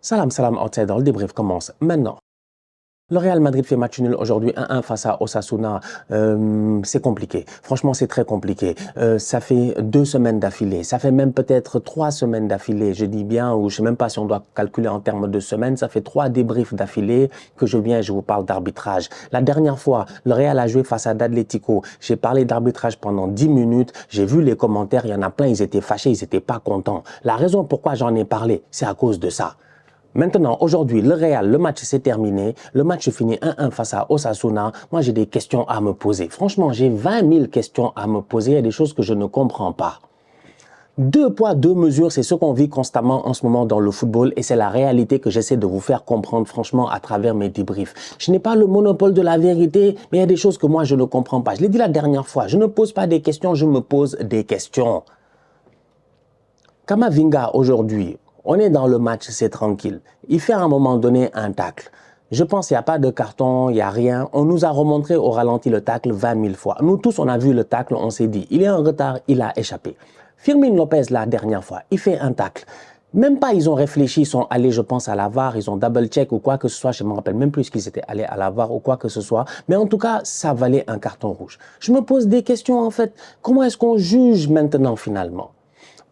Salam, salam, outsider, le débrief commence maintenant. Le Real Madrid fait match nul aujourd'hui 1-1 face à Osasuna. C'est compliqué. Franchement, c'est très compliqué. Ça fait 2 semaines d'affilée. Ça fait même peut-être 3 semaines d'affilée. Je dis bien, ou je sais même pas si on doit calculer en termes de semaines. Ça fait 3 débriefs d'affilée que je viens et je vous parle d'arbitrage. La dernière fois, le Real a joué face à d'Atlético. J'ai parlé d'arbitrage pendant 10 minutes. J'ai vu les commentaires. Il y en a plein, ils étaient fâchés, ils étaient pas contents. La raison pourquoi j'en ai parlé, c'est à cause de ça. Maintenant, aujourd'hui, le Real, le match s'est terminé. Le match finit 1-1 face à Osasuna. Moi, j'ai des questions à me poser. Franchement, j'ai 20 000 questions à me poser. Il y a des choses que je ne comprends pas. 2 poids, 2 mesures, c'est ce qu'on vit constamment en ce moment dans le football et c'est la réalité que j'essaie de vous faire comprendre franchement à travers mes débriefs. Je n'ai pas le monopole de la vérité, mais il y a des choses que moi, je ne comprends pas. Je l'ai dit la dernière fois, je ne pose pas des questions, je me pose des questions. Camavinga, aujourd'hui, on est dans le match, c'est tranquille. Il fait à un moment donné un tacle. Je pense qu'il n'y a pas de carton, il n'y a rien. On nous a remontré au ralenti le tacle 20 000 fois. Nous tous, on a vu le tacle, on s'est dit, il est en retard, il a échappé. Firmin Lopez, la dernière fois, il fait un tacle. Même pas, ils ont réfléchi, ils sont allés, je pense, à la VAR, ils ont double-check ou quoi que ce soit. Je ne me rappelle même plus qu'ils étaient allés à la VAR ou quoi que ce soit. Mais en tout cas, ça valait un carton rouge. Je me pose des questions, en fait. Comment est-ce qu'on juge maintenant, finalement ?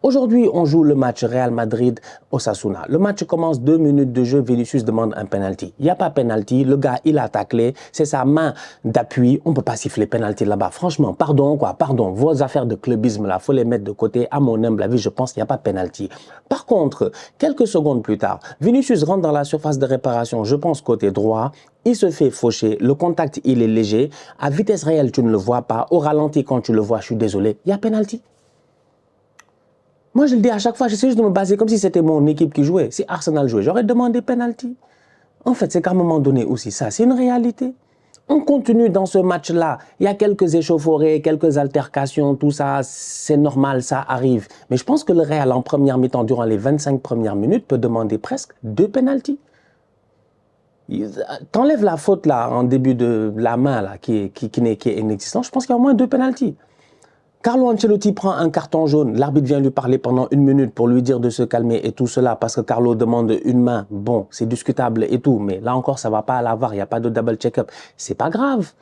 Aujourd'hui, on joue le match Real Madrid-Osasuna. Le match commence 2 minutes de jeu, Vinicius demande un penalty. Il n'y a pas penalty, le gars, il a taclé, c'est sa main d'appui, on ne peut pas siffler penalty là-bas. Franchement, pardon quoi, pardon, vos affaires de clubisme là, faut les mettre de côté. À mon humble avis, je pense qu'il n'y a pas penalty. Par contre, quelques secondes plus tard, Vinicius rentre dans la surface de réparation, je pense côté droit, il se fait faucher, le contact il est léger, à vitesse réelle tu ne le vois pas, au ralenti quand tu le vois, je suis désolé, il y a penalty. Moi, je le dis à chaque fois, j'essaie juste de me baser comme si c'était mon équipe qui jouait. Si Arsenal jouait, j'aurais demandé penalty. En fait, c'est qu'à un moment donné aussi, ça, c'est une réalité. On continue dans ce match-là. Il y a quelques échauffourées, quelques altercations, tout ça, c'est normal, ça arrive. Mais je pense que le Real, en première mi-temps, durant les 25 premières minutes, peut demander presque 2 penaltys. T'enlèves la faute là, en début de la main là, qui est inexistante, je pense qu'il y a au moins 2 penaltys. Carlo Ancelotti prend un carton jaune, l'arbitre vient lui parler pendant 1 minute pour lui dire de se calmer et tout cela parce que Carlo demande une main. Bon, c'est discutable et tout, mais là encore, ça va pas à la VAR, il n'y a pas de double check-up. C'est pas grave.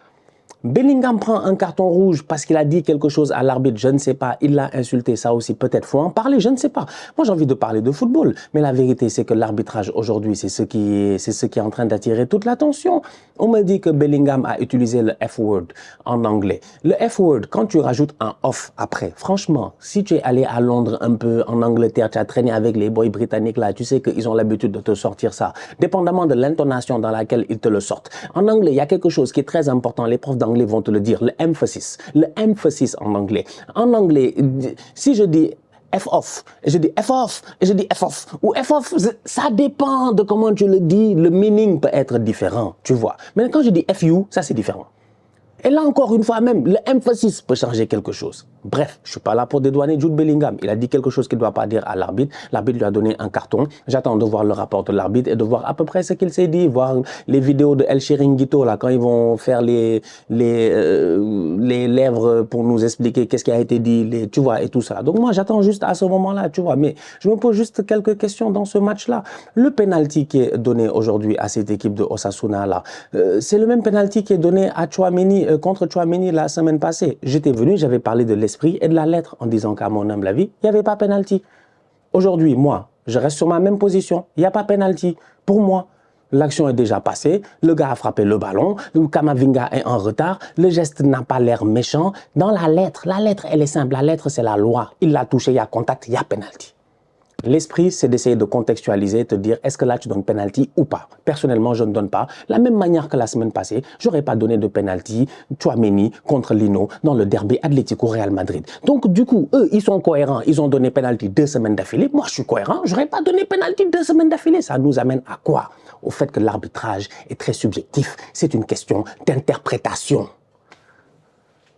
Bellingham prend un carton rouge parce qu'il a dit quelque chose à l'arbitre, je ne sais pas, il l'a insulté, ça aussi peut-être, faut en parler, je ne sais pas. Moi j'ai envie de parler de football, mais la vérité c'est que l'arbitrage aujourd'hui c'est ce qui est en train d'attirer toute l'attention. On me dit que Bellingham a utilisé le F-word en anglais. Le F-word, quand tu rajoutes un off après, franchement, si tu es allé à Londres un peu, en Angleterre, tu as traîné avec les boys britanniques là, tu sais qu'ils ont l'habitude de te sortir ça, dépendamment de l'intonation dans laquelle ils te le sortent. En anglais, il y a quelque chose qui est très important, les profs d'anglais vont te le dire, le emphasis en anglais. En anglais, si je dis F-off, et je dis F-off, et je dis F-off, ou F-off, ça dépend de comment tu le dis, le meaning peut être différent, tu vois. Mais quand je dis F-you, ça c'est différent. Et là encore une fois même, le emphasis peut changer quelque chose. Bref, je ne suis pas là pour dédouaner Jude Bellingham. Il a dit quelque chose qu'il ne doit pas dire à l'arbitre. L'arbitre lui a donné un carton. J'attends de voir le rapport de l'arbitre et de voir à peu près ce qu'il s'est dit. Voir les vidéos de El Chiringuito, là, quand ils vont faire les lèvres pour nous expliquer qu'est-ce qui a été dit, tu vois, et tout ça. Donc moi, j'attends juste à ce moment-là, tu vois. Mais je me pose juste quelques questions dans ce match-là. Le penalty qui est donné aujourd'hui à cette équipe de Osasuna, là, c'est le même penalty qui est donné à Tchouaméni contre Tchouaméni la semaine passée. J'étais venu, j'avais parlé de l'esprit et de la lettre en disant qu'à mon humble avis, il n'y avait pas penalty. Aujourd'hui, moi, je reste sur ma même position. Il n'y a pas penalty. Pour moi, l'action est déjà passée. Le gars a frappé le ballon. Camavinga est en retard. Le geste n'a pas l'air méchant. Dans la lettre, elle est simple. La lettre, c'est la loi. Il l'a touché, il y a contact, il y a penalty. L'esprit, c'est d'essayer de contextualiser, te dire est-ce que là tu donnes penalty ou pas. Personnellement, je ne donne pas. La même manière que la semaine passée, j'aurais pas donné de penalty Tchouaméni contre Lino dans le derby Atlético-Real Madrid. Donc du coup, eux, ils sont cohérents. Ils ont donné penalty 2 semaines d'affilée. Moi, je suis cohérent. J'aurais pas donné penalty 2 semaines d'affilée. Ça nous amène à quoi? Au fait que l'arbitrage est très subjectif. C'est une question d'interprétation.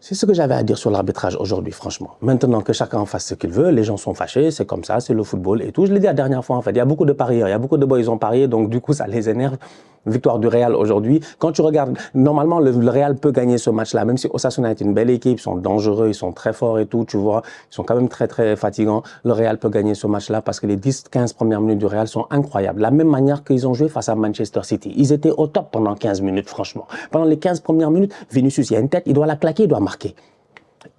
C'est ce que j'avais à dire sur l'arbitrage aujourd'hui, franchement. Maintenant que chacun fasse ce qu'il veut, les gens sont fâchés, c'est comme ça, c'est le football et tout. Je l'ai dit la dernière fois, en fait, il y a beaucoup de parieurs, il y a beaucoup de boys, ils ont parié, donc du coup, ça les énerve. victoire du Real aujourd'hui. Quand tu regardes, normalement, le Real peut gagner ce match-là, même si Osasuna est une belle équipe, ils sont dangereux, ils sont très forts et tout, tu vois, ils sont quand même très, très fatigants. Le Real peut gagner ce match-là parce que les 10-15 premières minutes du Real sont incroyables. De la même manière qu'ils ont joué face à Manchester City. Ils étaient au top pendant 15 minutes, franchement. Pendant les 15 premières minutes, Vinicius, il y a une tête, il doit la claquer, il doit marquer.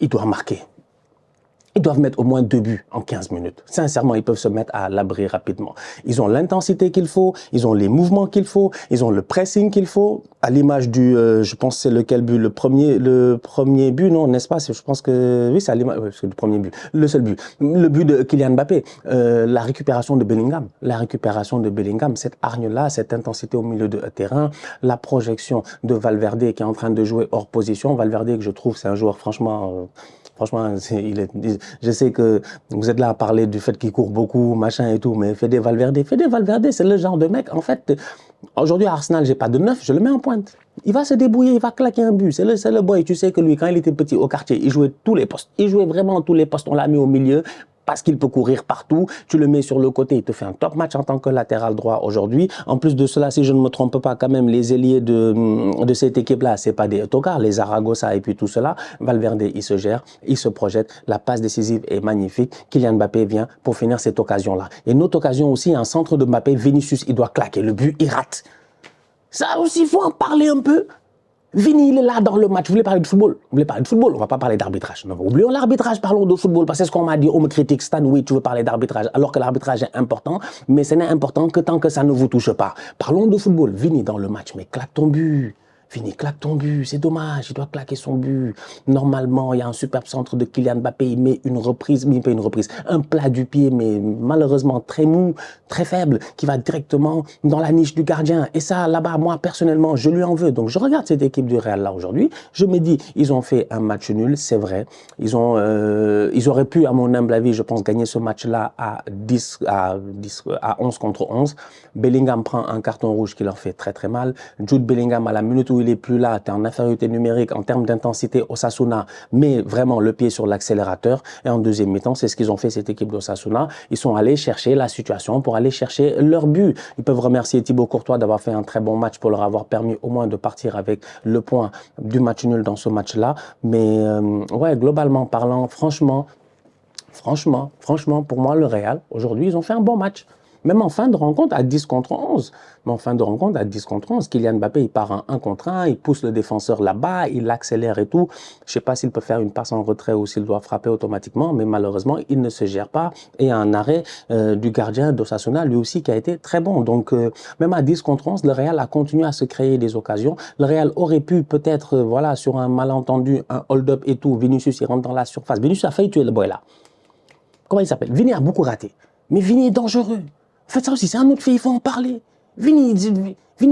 Il doit marquer. Ils doivent mettre au moins 2 buts en 15 minutes. Sincèrement, ils peuvent se mettre à l'abri rapidement. Ils ont l'intensité qu'il faut, ils ont les mouvements qu'il faut, ils ont le pressing qu'il faut. À l'image du, je pense c'est lequel but, le premier but, non, n'est-ce pas? Je pense que, oui, c'est à l'image, c'est le premier but, le seul but. Le but de Kylian Mbappé, la récupération de Bellingham. La récupération de Bellingham, cette hargne-là, cette intensité au milieu de terrain, la projection de Valverde qui est en train de jouer hors position. Valverde, que je trouve, c'est un joueur franchement... Franchement, je sais que vous êtes là à parler du fait qu'il court beaucoup, machin et tout, mais Fede Valverde, c'est le genre de mec, en fait, aujourd'hui à Arsenal, j'ai pas de neuf, je le mets en pointe. Il va se débrouiller, il va claquer un but. C'est le boy. Tu sais que lui, quand il était petit au quartier, il jouait tous les postes. Il jouait vraiment tous les postes. On l'a mis au milieu parce qu'il peut courir partout. Tu le mets sur le côté, il te fait un top match en tant que latéral droit aujourd'hui. En plus de cela, si je ne me trompe pas, quand même, les ailiers de cette équipe-là, c'est pas des tocards, les Zaragoza et puis tout cela. Valverde, il se gère, il se projette. La passe décisive est magnifique. Kylian Mbappé vient pour finir cette occasion-là. Et une autre occasion aussi, un centre de Mbappé, Vinicius, il doit claquer. Le but, il rate. Ça aussi, il faut en parler un peu. Vini, il est là dans le match. Vous voulez parler de football? Vous voulez parler de football? On va pas parler d'arbitrage. Non, oublions l'arbitrage, parlons de football. Parce que c'est ce qu'on m'a dit. On me critique, Stan, oui, tu veux parler d'arbitrage. Alors que l'arbitrage est important, mais ce n'est important que tant que ça ne vous touche pas. Parlons de football. Vini dans le match, mais claque ton but. Vini, claque ton but, c'est dommage, il doit claquer son but. Normalement, il y a un superbe centre de Kylian Mbappé, il met une reprise, un plat du pied, mais malheureusement très mou, très faible, qui va directement dans la niche du gardien. Et ça, là-bas, moi, personnellement, je lui en veux. Donc, je regarde cette équipe du Real là aujourd'hui, je me dis, ils ont fait un match nul, c'est vrai. Ils auraient pu, à mon humble avis, je pense, gagner ce match-là à 11 contre 11. Bellingham prend un carton rouge qui leur fait très très mal. Jude Bellingham, à la minute où il est plus là, tu es en infériorité numérique en termes d'intensité Osasuna, mais vraiment le pied sur l'accélérateur. Et en deuxième mi-temps, c'est ce qu'ils ont fait, cette équipe d'Osasuna. Ils sont allés chercher la situation pour aller chercher leur but. Ils peuvent remercier Thibaut Courtois d'avoir fait un très bon match pour leur avoir permis au moins de partir avec le point du match nul dans ce match-là. Mais ouais, globalement parlant, franchement, pour moi, le Real, aujourd'hui, ils ont fait un bon match. Même en fin de rencontre à 10 contre 11. Mais en fin de rencontre à 10 contre 11, Kylian Mbappé, il part en 1 contre 1, il pousse le défenseur là-bas, il accélère et tout. Je ne sais pas s'il peut faire une passe en retrait ou s'il doit frapper automatiquement, mais malheureusement, il ne se gère pas. Et un arrêt du gardien d'Osasuna, lui aussi, qui a été très bon. Donc, même à 10 contre 11, le Real a continué à se créer des occasions. Le Real aurait pu peut-être, voilà, sur un malentendu, un hold-up et tout, Vinicius, il rentre dans la surface. Vinicius a failli tuer le boy là. Comment il s'appelle? Vini a beaucoup raté. Mais Vini est dangereux. En fait, ça aussi, c'est un autre fait, il faut en parler. Vini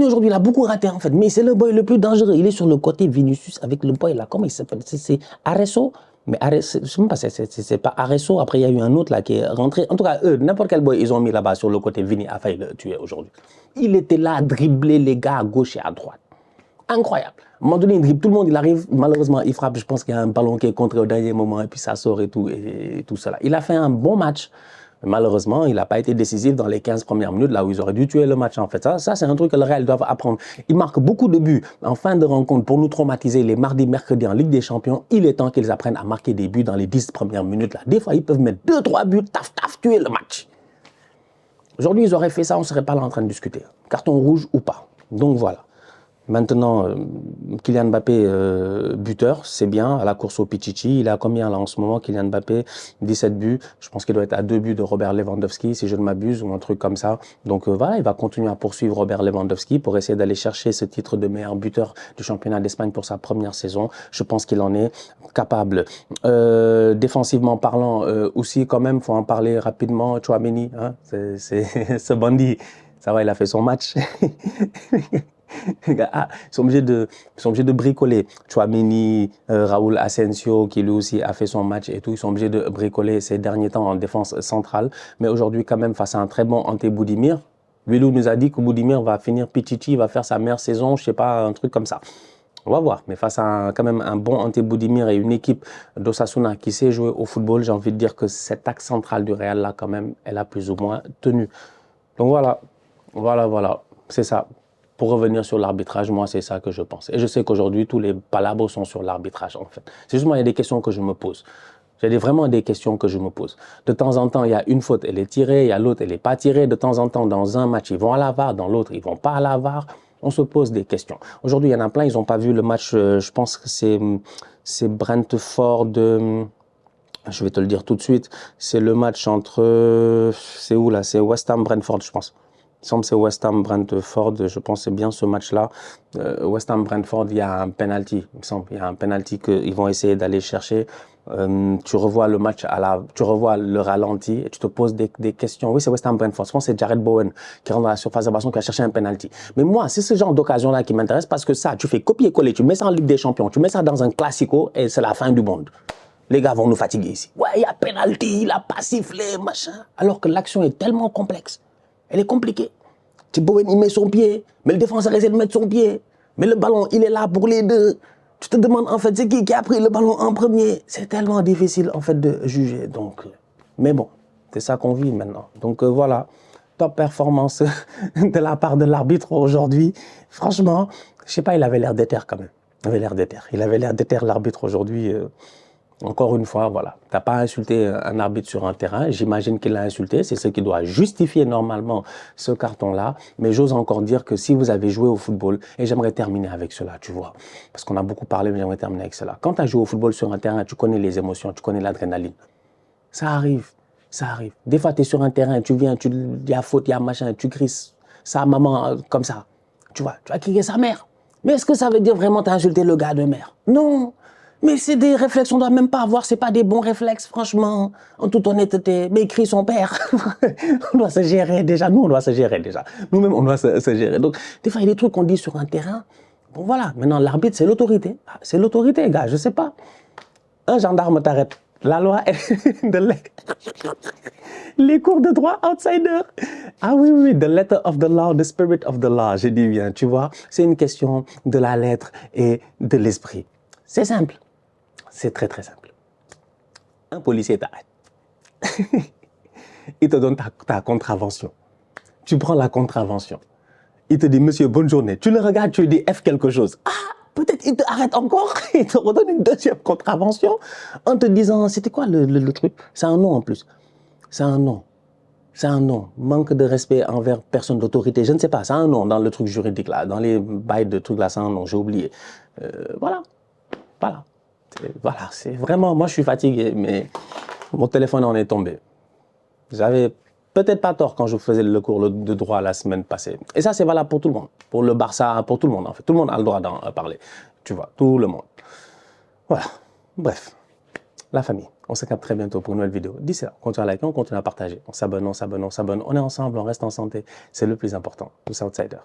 aujourd'hui, il a beaucoup raté, en fait. Mais c'est le boy le plus dangereux. Il est sur le côté Vinicius avec le boy, là. Comment il s'appelle? C'est Areso. Mais Areso, je sais même pas, c'est pas Areso. Après, il y a eu un autre, là, qui est rentré. En tout cas, eux, n'importe quel boy, ils ont mis là-bas sur le côté. Vini a failli le tuer aujourd'hui. Il était là à dribbler les gars à gauche et à droite. Incroyable. À un moment donné, il dribble tout le monde, il arrive, malheureusement, il frappe. Je pense qu'il y a un ballon qui est contré au dernier moment, et puis ça sort et tout cela. Il a fait un bon match. Mais malheureusement, il n'a pas été décisif dans les 15 premières minutes, là où ils auraient dû tuer le match, en fait. Ça c'est un truc que le Real doit apprendre. Il marque beaucoup de buts en fin de rencontre pour nous traumatiser les mardis, mercredis en Ligue des Champions. Il est temps qu'ils apprennent à marquer des buts dans les 10 premières minutes, là. Des fois, ils peuvent mettre 2-3 buts, taf, tuer le match. Aujourd'hui, ils auraient fait ça, on ne serait pas là en train de discuter. Carton rouge ou pas. Donc voilà. Maintenant, Kylian Mbappé, buteur, c'est bien, à la course au Pichichi. Il est à combien là en ce moment, Kylian Mbappé? 17 buts. Je pense qu'il doit être à 2 buts de Robert Lewandowski, si je ne m'abuse, ou un truc comme ça. Donc voilà, il va continuer à poursuivre Robert Lewandowski pour essayer d'aller chercher ce titre de meilleur buteur du championnat d'Espagne pour sa première saison. Je pense qu'il en est capable. Défensivement parlant, aussi quand même, faut en parler rapidement. Tchouaméni, hein, c'est ce bandit. Ça va, il a fait son match. Ah, ils sont obligés de bricoler. Tchouaméni, Raúl Asensio, qui lui aussi a fait son match et tout, ils sont obligés de bricoler ces derniers temps en défense centrale. Mais aujourd'hui, quand même, face à un très bon Ante Boudimir, Vilou nous a dit que Boudimir va finir Pichichi, va faire sa meilleure saison, je sais pas, un truc comme ça. On va voir. Mais face à quand même un bon Ante Boudimir et une équipe d'Osasuna qui sait jouer au football, j'ai envie de dire que cet axe central du Real, là, quand même, elle a plus ou moins tenu. Donc voilà, c'est ça. Pour revenir sur l'arbitrage, moi, c'est ça que je pense. Et je sais qu'aujourd'hui, tous les palabres sont sur l'arbitrage, en fait. C'est justement, il y a des questions que je me pose. J'ai vraiment des questions que je me pose. De temps en temps, il y a une faute, elle est tirée, il y a l'autre, elle n'est pas tirée. De temps en temps, dans un match, ils vont à la VAR, dans l'autre, ils vont pas à la VAR. On se pose des questions. Aujourd'hui, il y en a plein, ils n'ont pas vu le match, je pense que c'est Brentford, je vais te le dire tout de suite, c'est le match entre, c'est où là? C'est West Ham Brentford, je pense. Il me semble que c'est West Ham Brentford, je pense que c'est bien ce match-là. West Ham Brentford, il y a un penalty, il me semble. Il y a un penalty qu'ils vont essayer d'aller chercher. Tu revois le match tu revois le ralenti et tu te poses des questions. Oui, c'est West Ham Brentford. Je pense que c'est Jared Bowen qui rentre dans la surface de basson qui a cherché un penalty. Mais moi, c'est ce genre d'occasion-là qui m'intéresse parce que ça, tu fais copier-coller, tu mets ça en Ligue des Champions, tu mets ça dans un classico et c'est la fin du monde. Les gars vont nous fatiguer ici. Ouais, il y a penalty, il a pas sifflé, machin. Alors que l'action est tellement complexe. Elle est compliquée. Bowen, il met son pied, mais le défenseur essaie de mettre son pied. Mais le ballon, il est là pour les deux. Tu te demandes en fait, c'est qui a pris le ballon en premier. C'est tellement difficile en fait de juger. Donc, mais bon, c'est ça qu'on vit maintenant. Donc voilà, top performance de la part de l'arbitre aujourd'hui. Franchement, je sais pas, il avait l'air déter quand même. Il avait l'air déter l'arbitre aujourd'hui. Encore une fois, voilà, tu n'as pas insulté un arbitre sur un terrain, j'imagine qu'il l'a insulté, c'est ce qui doit justifier normalement ce carton-là, mais j'ose encore dire que si vous avez joué au football, et j'aimerais terminer avec cela, tu vois, parce qu'on a beaucoup parlé, mais j'aimerais terminer avec cela. Quand tu as joué au football sur un terrain, tu connais les émotions, tu connais l'adrénaline. Ça arrive, ça arrive. Des fois, tu es sur un terrain, tu viens, il y a faute, il y a machin, tu cries sa maman comme ça, tu vois, tu as crié sa mère. Mais est-ce que ça veut dire vraiment tu as insulté le gars de mère? Non. Mais c'est des réflexes, on ne doit même pas avoir, c'est pas des bons réflexes, franchement, en toute honnêteté. Mais écrit son père. On doit se gérer déjà, nous on doit se gérer déjà. Nous-mêmes on doit se gérer. Donc, des fois il y a des trucs qu'on dit sur un terrain. Bon voilà, maintenant l'arbitre c'est l'autorité. C'est l'autorité, gars, je sais pas. Un gendarme t'arrête. La loi est de les cours de droit outsider. Ah oui, oui, the letter of the law, the spirit of the law, je dis bien, tu vois. C'est une question de la lettre et de l'esprit. C'est simple. C'est très très simple. Un policier t'arrête. Il te donne ta contravention. Tu prends la contravention. Il te dit, monsieur, bonne journée. Tu le regardes, tu lui dis F quelque chose. Ah, peut-être il te arrête encore. Il te redonne une deuxième contravention en te disant, c'était quoi le truc? C'est un nom en plus. C'est un nom. C'est un nom. Manque de respect envers personne d'autorité. Je ne sais pas. C'est un nom dans le truc juridique là. Dans les bails de trucs là, c'est un nom. J'ai oublié. Voilà. Voilà. Voilà, c'est vraiment, moi je suis fatigué, mais mon téléphone en est tombé. J'avais peut-être pas tort quand je faisais le cours de droit la semaine passée. Et ça, c'est valable pour tout le monde. Pour le Barça, pour tout le monde en fait. Tout le monde a le droit d'en parler. Tu vois, tout le monde. Voilà. Bref, la famille. On se capte très bientôt pour une nouvelle vidéo. D'ici là, on continue à liker, on continue à partager. On s'abonne, on s'abonne, on s'abonne. On est ensemble, on reste en santé. C'est le plus important. Tous outsiders.